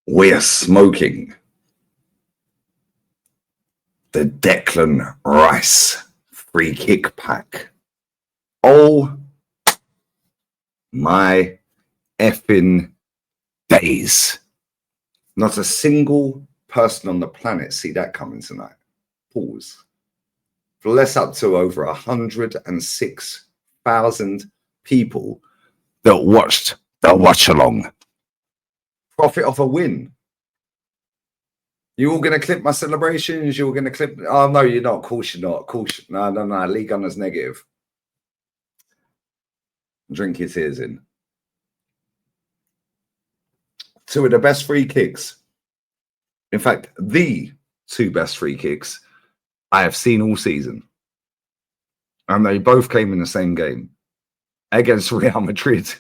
We're smoking the Declan Rice free kick pack. Oh my effing days. Not a single person on the planet see that coming tonight. Pause. Bless up to over 106,000 people that watched the watch along. Profit off a win. You all going to clip my celebrations? You're going to clip? Oh, no, you're not. Of course you're not. Of course. No. League Gunners negative. Drink your tears in. Two of the best free kicks. In fact, the two best free kicks I have seen all season. And they both came in the same game against Real Madrid.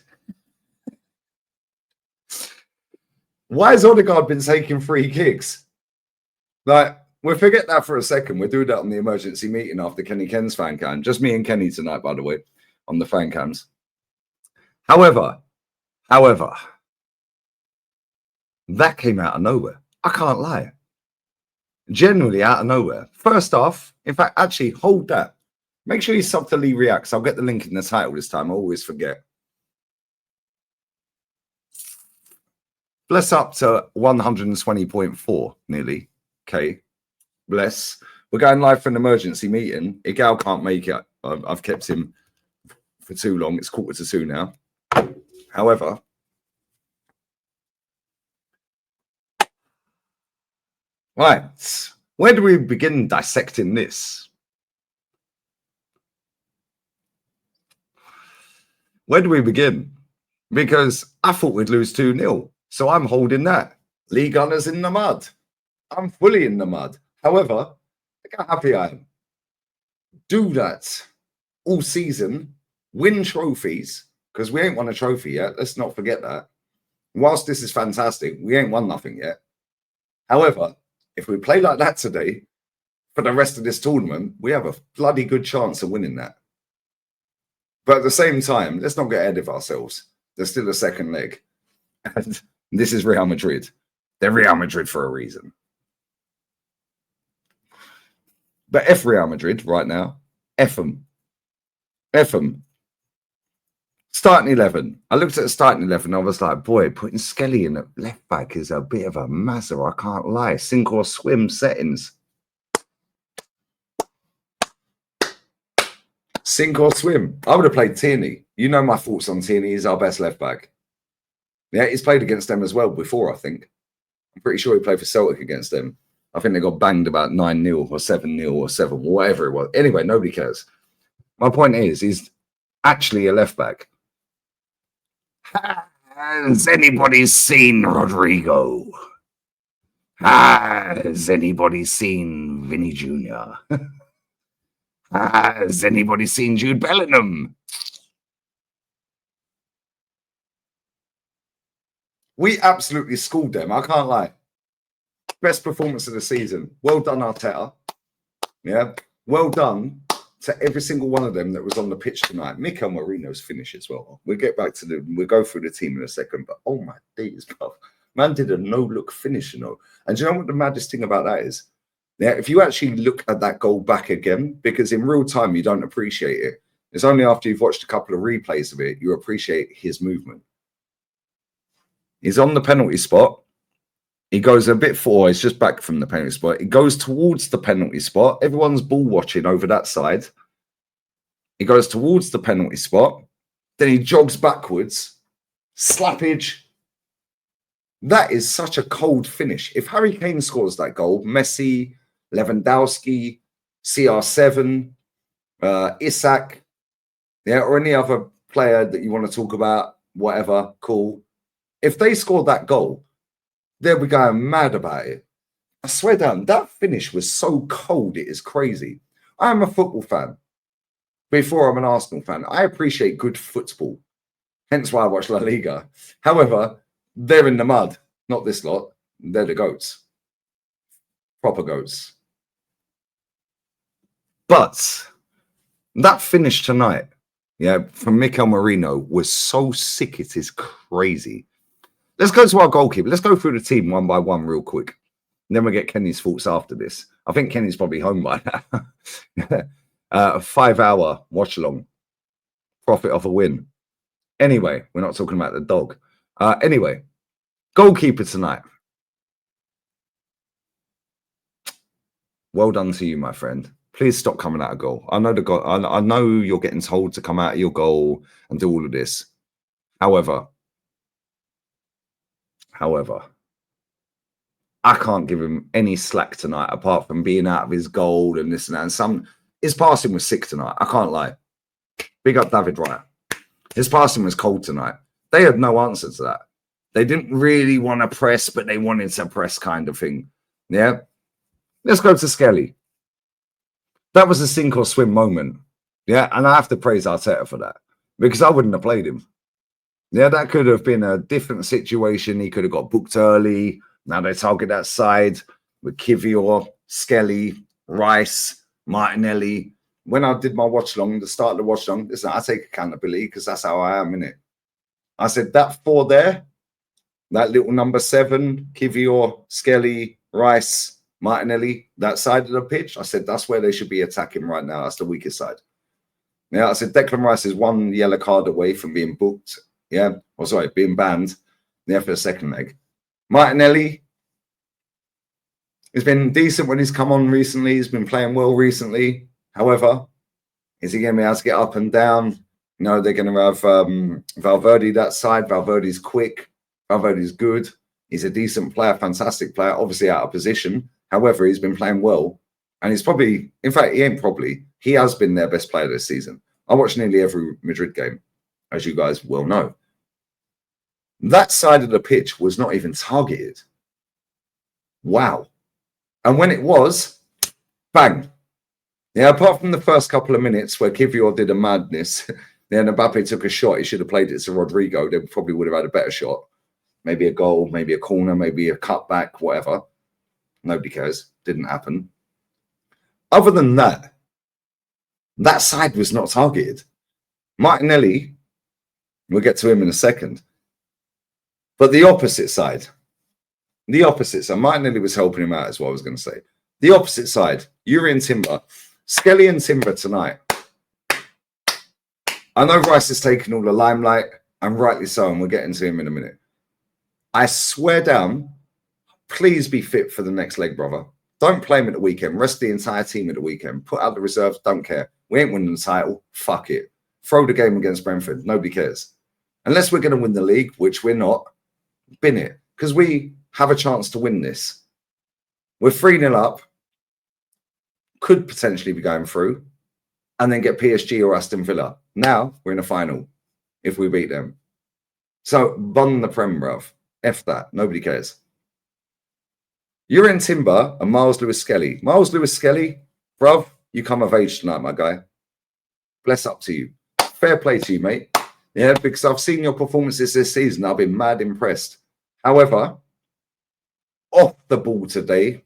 Why has Odegaard been taking free kicks? Like, we'll forget that for a second. We'll do that on the emergency meeting after Kenny Ken's fan cam. Just me and Kenny tonight, by the way, on the fan cams. However, that came out of nowhere. I can't lie. Genuinely out of nowhere. First off, in fact, actually, hold that. Make sure you sub to Lee Reacts. I'll get the link in the title this time. I always forget. Bless up to 120.4 nearly. Okay. Bless. We're going live for an emergency meeting. Igal can't make it. I've kept him for too long. It's 1:45 now. However, right. Where do we begin dissecting this? Where do we begin? Because I thought we'd lose 2-0. So I'm holding that. League Gunners in the mud. I'm fully in the mud. However, look how happy I am. Do that all season. Win trophies. Because we ain't won a trophy yet. Let's not forget that. Whilst this is fantastic, we ain't won nothing yet. However, if we play like that today, for the rest of this tournament, we have a bloody good chance of winning that. But at the same time, let's not get ahead of ourselves. There's still a second leg. And this is Real Madrid. They're Real Madrid for a reason. But F Real Madrid right now. F them. F them. Starting 11. I looked at the starting 11. I was like, boy, putting Skelly in at left back is a bit of a mazza. I can't lie. Sink or swim settings. Sink or swim. I would have played Tierney. You know my thoughts on Tierney. He's our best left back. Yeah, he's played against them as well before, I think. I'm pretty sure he played for Celtic against them. I think they got banged about 9-0 or 7-0 or 7, whatever it was. Anyway, nobody cares. My point is, he's actually a left back. Has anybody seen Rodrigo? Has anybody seen Vinny Jr.? Has anybody seen Jude Bellingham? We absolutely schooled them. I can't lie. Best performance of the season. Well done, Arteta. Yeah. Well done to every single one of them that was on the pitch tonight. Mikel Merino's finish as well. We'll get back to we'll go through the team in a second. But oh my days, bro. Man did a no-look finish, you know. And do you know what the maddest thing about that is? Yeah, if you actually look at that goal back again, because in real time you don't appreciate it. It's only after you've watched a couple of replays of it you appreciate his movement. He's on the penalty spot. He goes a bit forward. He's just back from the penalty spot. He goes towards the penalty spot. Everyone's ball watching over that side. He goes towards the penalty spot. Then he jogs backwards. Slappage. That is such a cold finish. If Harry Kane scores that goal, Messi, Lewandowski, CR7, Isak, yeah, or any other player that you want to talk about, whatever, cool. If they scored that goal, they'll be going mad about it. I swear down, that finish was so cold, it is crazy. I'm a football fan before I'm an Arsenal fan. I appreciate good football, hence why I watch La Liga. However, they're in the mud, not this lot. They're the goats. Proper goats. But that finish tonight, yeah, from Mikel Merino was so sick, it is crazy. Let's go to our goalkeeper. Let's go through the team one by one real quick. And then we'll get Kenny's thoughts after this. I think Kenny's probably home by now. A 5-hour watch along. Profit off a win. Anyway, we're not talking about the dog. Anyway, goalkeeper tonight. Well done to you, my friend. Please stop coming out of goal. I know the goal. I know you're getting told to come out of your goal and do all of this. However, I can't give him any slack tonight apart from being out of his goal and this and that. And his passing was sick tonight. I can't lie. Big up David Wright. His passing was cold tonight. They had no answer to that. They didn't really want to press, but they wanted to press kind of thing. Yeah. Let's go to Skelly. That was a sink or swim moment. Yeah. And I have to praise Arteta for that because I wouldn't have played him. Yeah. That could have been a different situation. He could have got booked early. Now they target that side with Kivior, Skelly, Rice, Martinelli. When I did my watch long, the start of the watch long, listen, I take accountability because that's how I am, innit? I said that 4 there, that little number 7, Kivior, Skelly, Rice, Martinelli, that side of the pitch, I said that's where they should be attacking right now. That's the weakest side. Yeah, I said Declan Rice is 1 yellow card away from being booked. Yeah, or sorry, being banned. Yeah, for the second leg. Martinelli has been decent when he's come on recently. He's been playing well recently. However, is he going to be able to get up and down? No, they're going to have Valverde that side. Valverde's quick. Valverde's good. He's a decent player, fantastic player, obviously out of position. However, he's been playing well. And he's probably, in fact, he has been their best player this season. I watch nearly every Madrid game, as you guys well know. That side of the pitch was not even targeted. Wow. And when it was, bang. Yeah, apart from the first couple of minutes where Kivior did a madness, then Mbappe took a shot. He should have played it to Rodrigo. They probably would have had a better shot. Maybe a goal, maybe a corner, maybe a cutback, whatever. Nobody cares. Didn't happen. Other than that, that side was not targeted. Martinelli, we'll get to him in a second. But the opposite side, Martinelli was helping him out, is what I was going to say. The opposite side, Yuri and Timber. Skelly and Timber tonight. I know Rice is taking all the limelight, and rightly so, and we'll get into him in a minute. I swear down, please be fit for the next leg, brother. Don't play him at the weekend. Rest the entire team at the weekend. Put out the reserves. Don't care. We ain't winning the title. Fuck it. Throw the game against Brentford. Nobody cares. Unless we're going to win the league, which we're not, bin it. Because we have a chance to win this. We're 3-0 up. Could potentially be going through. And then get PSG or Aston Villa. Now, we're in a final. If we beat them. So, bun the Prem, bruv. F that. Nobody cares. You're in Timber and Miles Lewis-Skelly. Miles Lewis-Skelly, bruv, you come of age tonight, my guy. Bless up to you. Fair play to you, mate. Yeah, because I've seen your performances this season. I've been mad impressed. However, off the ball today,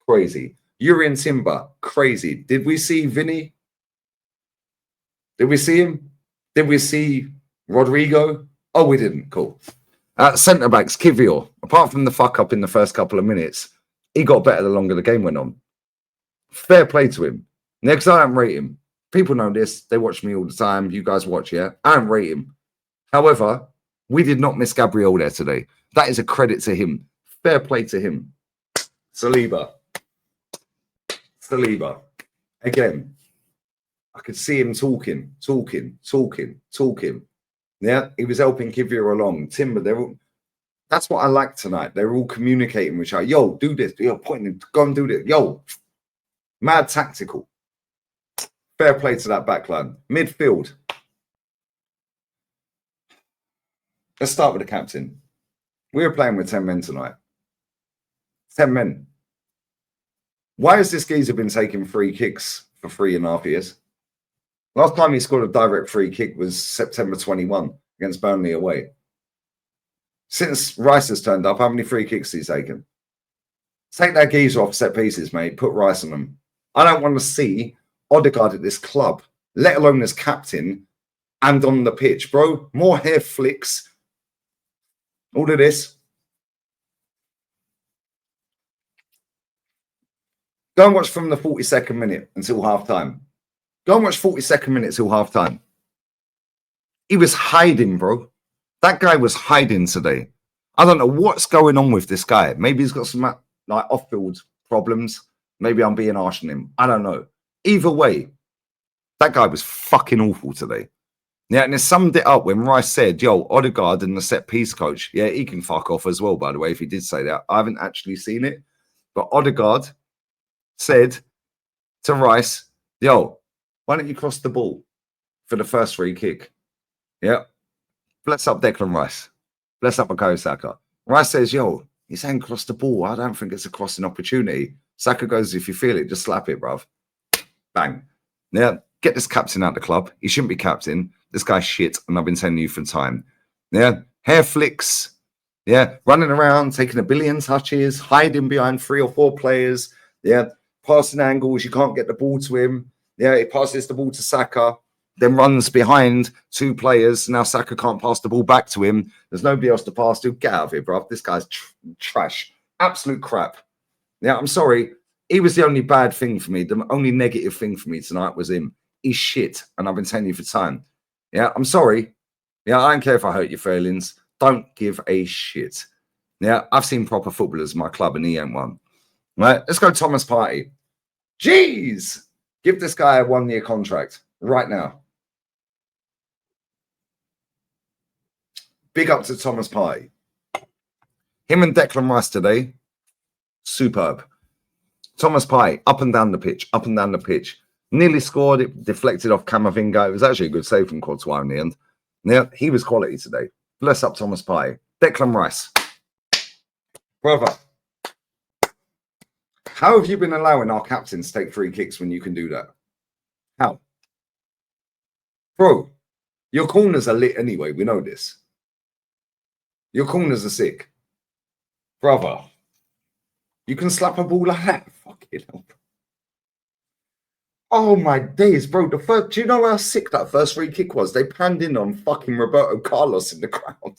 crazy. You're in Timber, crazy. Did we see Vinny? Did we see him? Did we see Rodrigo? Oh, we didn't. Cool. Centre backs, Kivior. Apart from the fuck up in the first couple of minutes, he got better the longer the game went on. Fair play to him. Next, I don't rate him. People know this. They watch me all the time. You guys watch, yeah? I don't rate him. However, we did not miss Gabriel there today. That is a credit to him. Fair play to him. Saliba. Again, I could see him talking. Yeah, he was helping Kivior along. Timber, that's what I like tonight. They're all communicating with each other. Yo, do this. Yo, pointing, go and do this. Yo, mad tactical. Fair play to that backline. Midfield. Let's start with the captain. We were playing with 10 men tonight. 10 men. Why has this geezer been taking free kicks for 3.5 years? Last time he scored a direct free kick was September 21 against Burnley away. Since Rice has turned up, how many free kicks has he taken? Take that geezer off set pieces, mate. Put Rice on them. I don't want to see Odegaard at this club, let alone as captain and on the pitch. Bro, more hair flicks. All of this. Go and watch from the 42nd minute until half time. Go and watch 42nd minute till half time. He was hiding, bro. That guy was hiding today. I don't know what's going on with this guy. Maybe he's got some like off-field problems. Maybe I'm being harsh on him. I don't know. Either way, that guy was fucking awful today. Yeah, and it summed it up when Rice said, yo, Odegaard and the set piece coach. Yeah, he can fuck off as well, by the way, if he did say that. I haven't actually seen it. But Odegaard said to Rice, yo, why don't you cross the ball for the first free kick? Yeah. Bless up Declan Rice. Bless up Bukayo Saka. Rice says, yo, he's saying cross the ball. I don't think it's a crossing opportunity. Saka goes, if you feel it, just slap it, bruv. Bang. Yeah, get this captain out of the club. He shouldn't be captain. This guy's shit, and I've been telling you for time. Yeah, hair flicks. Yeah, running around, taking a billion touches, hiding behind 3 or 4 players. Yeah, passing angles. You can't get the ball to him. Yeah, he passes the ball to Saka, then runs behind 2 players. Now Saka can't pass the ball back to him. There's nobody else to pass to. Get out of here, bro. This guy's trash. Absolute crap. Yeah, I'm sorry. He was the only bad thing for me. The only negative thing for me tonight was him. He's shit, and I've been telling you for time. Yeah, I'm sorry. Yeah, I don't care if I hurt your feelings. Don't give a shit. Yeah, I've seen proper footballers in my club, and he ain't one. Right, let's go Thomas Partey. Jeez! Give this guy a 1-year contract right now. Big up to Thomas Partey. Him and Declan Rice today, superb. Thomas Partey, up and down the pitch, up and down the pitch. Nearly scored, it deflected off Camavinga. It was actually a good save from Courtois in the end. Yeah, he was quality today. Bless up Thomas Partey. Declan Rice. Brother, how have you been allowing our captains to take free kicks when you can do that? How? Bro, your corners are lit anyway. We know this. Your corners are sick. Brother, you can slap a ball like that? Fucking hell. Oh my days, bro. Do you know how sick that first free kick was? They panned in on fucking Roberto Carlos in the crowd.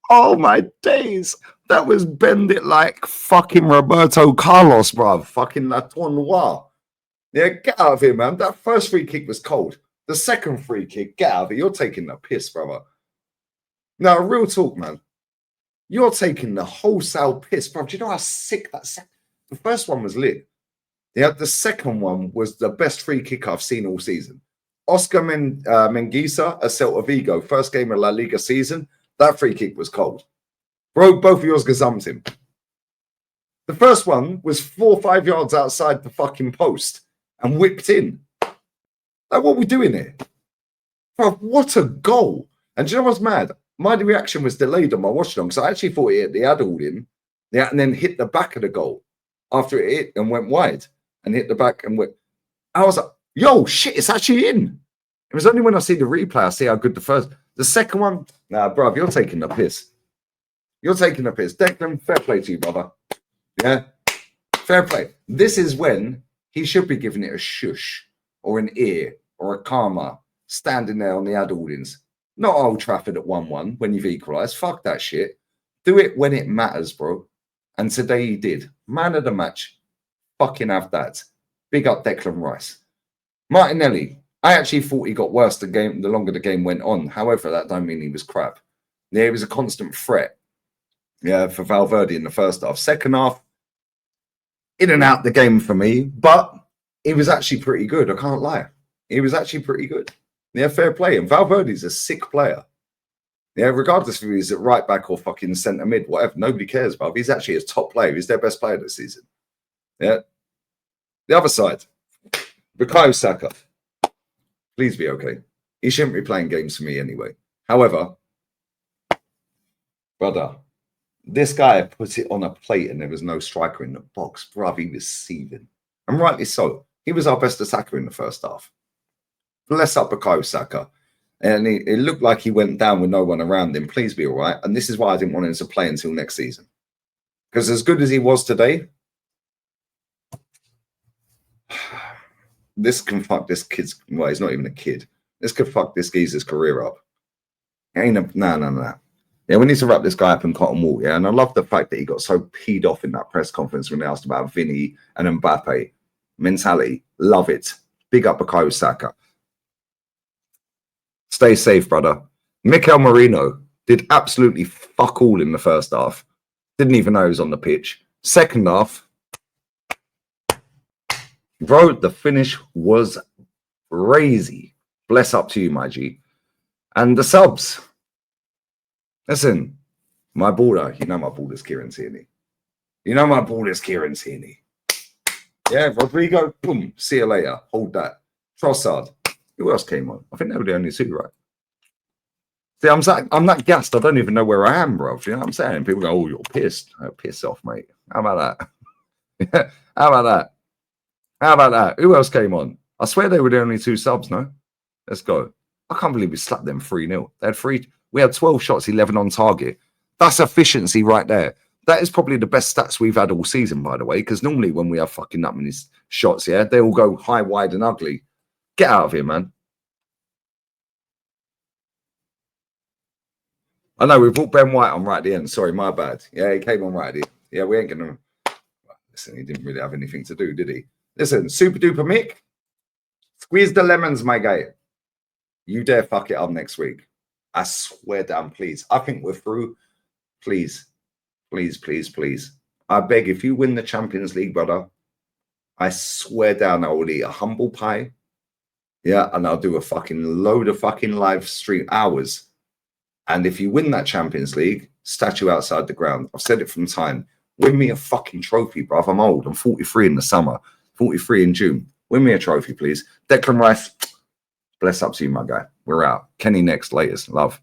Oh my days. That was bend it like fucking Roberto Carlos, bruv. Fucking La Tournoi. Yeah, get out of here, man. That first free kick was cold. The second free kick, get out of here. You're taking the piss, brother. Now, real talk, man. You're taking the wholesale piss, bro. Do you know how sick that the first one was lit? Yeah, the second one was the best free kick I've seen all season. Oscar Menguisa, a Celta Vigo, first game of La Liga season. That free kick was cold. Bro, both of yours gazumped him. The first one was 4 or 5 yards outside the fucking post and whipped in. Like, what are we doing here? Bro, what a goal. And do you know what's mad? My reaction was delayed on my watch along, because I actually thought it hit the adult in, yeah, and then hit the back of the goal after it hit and went wide and hit the back and went. I was like, yo, shit, it's actually in. It was only when I see the replay, I see how good the second one, nah, bruv, you're taking the piss. You're taking the piss. Declan, fair play to you, brother. Yeah, fair play. This is when he should be giving it a shush or an ear or a karma, standing there on the ad audience. Not Old Trafford at 1-1 when you've equalised. Fuck that shit. Do it when it matters, bro. And today he did. Man of the match. Fucking have that. Big up Declan Rice. Martinelli. I actually thought he got worse the longer the game went on. However, that don't mean he was crap. Yeah, he was a constant threat. Yeah, for Valverde in the first half. Second half, in and out the game for me. But he was actually pretty good. I can't lie. He was actually pretty good. Yeah, fair play. And Valverde's a sick player. Yeah, regardless if he's at right back or fucking centre mid, whatever. Nobody cares about him. He's actually a top player. He's their best player this season. Yeah. The other side, Bukayo Saka. Please be okay. He shouldn't be playing games for me anyway. However, brother, this guy put it on a plate and there was no striker in the box. Bruv, he was seething. And rightly so. He was our best attacker in the first half. Bless up Bukayo Saka. And it looked like he went down with no one around him. Please be all right. And this is why I didn't want him to play until next season. Because as good as he was today, this can fuck this kid's, well, he's not even a kid. This could fuck this geezer's career up. Ain't a no. Yeah, we need to wrap this guy up in cotton wool. Yeah, and I love the fact that he got so peed off in that press conference when they asked about Vinny and Mbappe. Mentality, love it. Big up Bukayo Saka. Stay safe, brother. Mikel Merino did absolutely fuck all in the first half. Didn't even know he was on the pitch. Second half, bro, the finish was crazy. Bless up to you, my G. And the subs. Listen, my baller, you know my baller's Kieran Tierney. You know my baller's Kieran Tierney. Yeah, Rodrigo, boom, see you later. Hold that. Trossard. Who else came on? I think they were the only two, right? See, I'm that gassed. I don't even know where I am, bro. You know what I'm saying? People go, oh, you're pissed. Oh, piss off, mate. How about that? How about that? How about that? Who else came on? I swear they were the only two subs, no? Let's go. I can't believe we slapped them 3-0. They had we had 12 shots, 11 on target. That's efficiency right there. That is probably the best stats we've had all season, by the way, because normally when we have fucking that many shots, yeah, they all go high, wide, and ugly. Get out of here, man. I know we brought Ben White on right at the end. Sorry, my bad. Yeah, he came on right at the end. Yeah, we ain't going to... Listen, he didn't really have anything to do, did he? Listen, Super Duper Mick, squeeze the lemons, my guy. You dare fuck it up next week. I swear down, please. I think we're through. Please. Please, please, please. I beg, if you win the Champions League, brother, I swear down I will eat a humble pie. Yeah, and I'll do a fucking load of fucking live stream hours. And if you win that Champions League, statue outside the ground. I've said it from time. Win me a fucking trophy, bruv. I'm old. I'm 43 in the summer, 43 in June. Win me a trophy, please. Declan Rice, bless up to you, my guy. We're out. Kenny next, latest. Love.